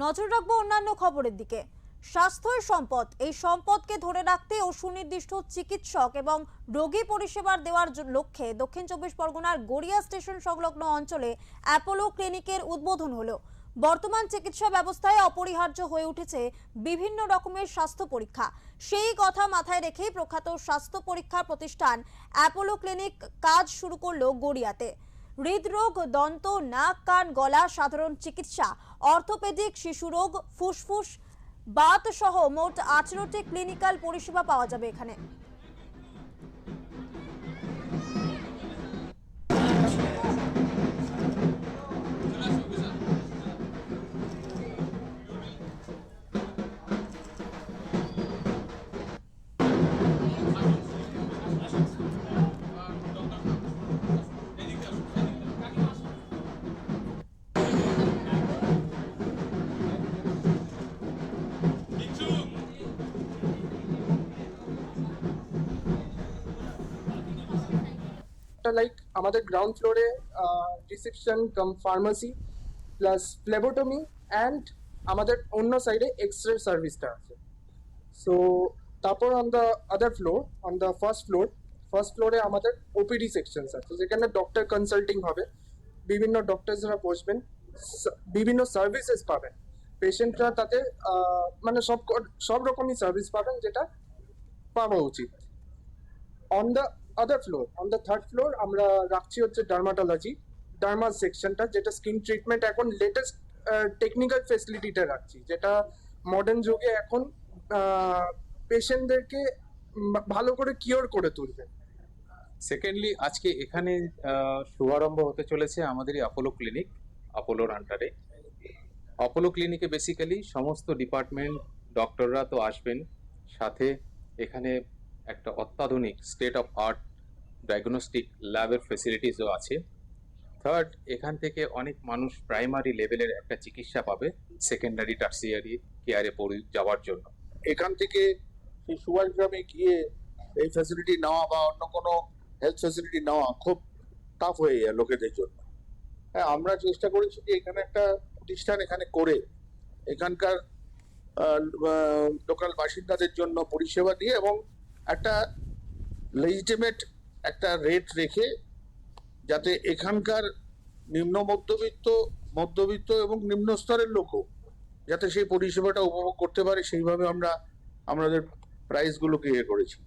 নজর রাখবো অন্যান্য খবরের দিকে। স্বাস্থ্যই সম্পদ, এই সম্পদকে ধরে রাখতে ও সুনির্দিষ্ট চিকিৎসক এবং রোগী পরিষেবার দেওয়ার লক্ষ্যে দক্ষিণ চব্বিশ পরগনার গড়িয়া স্টেশন সংলগ্ন অঞ্চলে অ্যাপোলো ক্লিনিকের উদ্বোধন হলো। বর্তমান চিকিৎসা ব্যবস্থায় অপরিহার্য হয়ে উঠেছে বিভিন্ন রকমের স্বাস্থ্য পরীক্ষা। সেই কথা মাথায় রেখেই প্রখ্যাত স্বাস্থ্য পরীক্ষা প্রতিষ্ঠান অ্যাপোলো ক্লিনিক কাজ শুরু করলো গড়িয়াতে। হৃদরোগ, দন্ত, নাক, কান, গলা, সাধারণ চিকিৎসা, অর্থোপেডিক, শিশুরোগ, ফুসফুস, বাত সহ মোট 18টি ক্লিনিক্যাল পরিষেবা পাওয়া যাবে এখানে। লাইক আমাদের গ্রাউন্ড ফ্লোরে reception cum pharmacy plus phlebotomy and আমাদের অন্য সাইডে এক্স-রে সার্ভিসটা আছে। সো তারপর on the other floor, on the first ফ্লোরে আমাদের ওপিডি সেকশনস আছে, যেখানে ডক্টর কনসাল্টিং হবে, বিভিন্ন ডক্টরসরা বসবেন, বিভিন্ন সার্ভিসেস পাবেন পেশেন্টরা, তাতে মানে সব রকমই সার্ভিস পাবেন যেটা পাওয়া উচিত। On the other floor, on the third floor আমরা রাখছি হচ্ছে ডার্মাটোলজি, ডার্মা সেকশনটা, যেটা স্কিন ট্রিটমেন্ট এখন লেটেস্ট টেকনিক্যাল ফেসিলিটিটা রাখছি, যেটা মডার্ন যুগে এখন পেশেন্টদেরকে ভালো করে কিওর করে তুলবে। সেকেন্ডলি, আজকে এখানে শুভারম্ভ হতে চলেছে আমাদের এই অ্যাপোলো ক্লিনিক, অ্যাপোলোর আন্ডারে। অ্যাপোলো ক্লিনিকে বেসিক্যালি সমস্ত ডিপার্টমেন্ট ডক্টররা তো আসবেন, সাথে এখানে একটা অত্যাধুনিক স্টেট অফ আর্ট ডায়াগনস্টিক ল্যাবের ফেসিলিটিসও আছে। থার্ড, এখান থেকে অনেক মানুষ প্রাইমারি লেভেলের একটা চিকিৎসা পাবে সেকেন্ডারি টার্সিয়ারি কেয়ারে যাওয়ার জন্য। এখান থেকে সেই সুভাষগ্রামে গিয়ে এই ফ্যাসিলিটি নেওয়া বা অন্য কোনো হেলথ ফ্যাসিলিটি নেওয়া খুব টাফ হয়ে যায় লোকেদের জন্য। হ্যাঁ, আমরা চেষ্টা করেছি যে এখানে একটা প্রতিষ্ঠান এখানে করে এখানকার লোকাল বাসিন্দাদের জন্য পরিষেবা দিয়ে এবং একটা লেজিটিমেট একটা রেট রেখে, যাতে এখানকার নিম্ন মধ্যবিত্ত এবং নিম্ন স্তরের লোকও যাতে সেই পরিষেবাটা উপভোগ করতে পারে, সেইভাবে আমরা আমাদের প্রাইসগুলোকে করেছি।